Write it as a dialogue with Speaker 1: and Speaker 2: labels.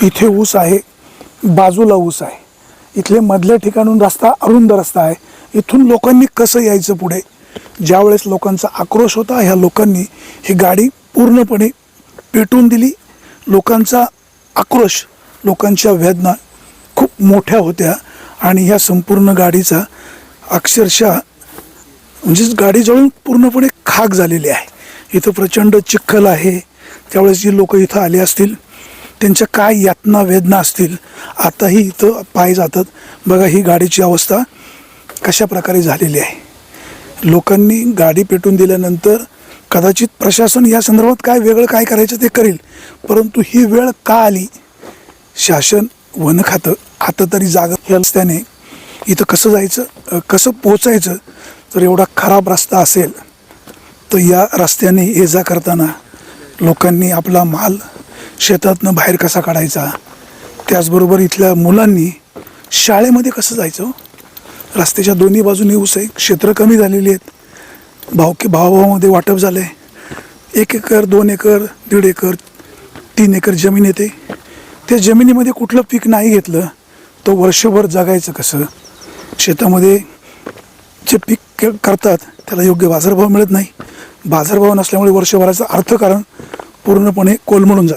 Speaker 1: इथे ऊस आहे, बाजूला ऊस आहे, इथले मधल्या ठिकाणून रस्ता अरुंद रस्ता आहे. इथून लोकांनी कसं यायचं पुढे? ज्यावेळेस लोकांचा आक्रोश होता, ह्या लोकांनी ही गाडी पूर्णपणे पेटवून दिली. लोकांचा आक्रोश, लोकांच्या वेदना खूप मोठ्या होत्या आणि ह्या संपूर्ण गाडीचा अक्षरशः म्हणजेच गाडी जळून पूर्णपणे खाक झालेली आहे. इथं प्रचंड चिखल आहे. त्यावेळेस जी लोक इथं आले असतील त्यांच्या काय यातना वेदना असतील. आताही इथं पाय जातात. बघा ही गाडीची अवस्था कशा प्रकारे झालेली आहे. लोकांनी गाडी पेटून दिल्यानंतर कदाचित प्रशासन या संदर्भात काय वेगळं काय करायचं ते करेल, परंतु ही वेळ का आली? शासन, वन खातं आता तरी जागा ह्या रस्त्याने इथं कसं जायचं, कसं पोचायचं? जर एवढा खराब रस्ता असेल तर या रस्त्याने ये जा करताना लोकांनी आपला माल शेतातनं बाहेर कसा काढायचा? त्याचबरोबर इथल्या मुलांनी शाळेमध्ये कसं जायचं? रस्त्याच्या दोन्ही बाजूने ऊस आहे, क्षेत्र कमी झालेली आहेत, भावाभावामध्ये वाटप झालं आहे. 1 एकर 2 एकर 1.5 एकर 3 एकर जमीन येते. त्या जमिनीमध्ये कुठलं पीक नाही घेतलं तर वर्षभर जगायचं कसं? शेतामध्ये जे पीक करतात त्याला योग्य बाजारभाव मिळत नाही. बाजारभाव नसल्यामुळे वर्षभराचं अर्थकारण पूर्णपणे कोलमडून जातं.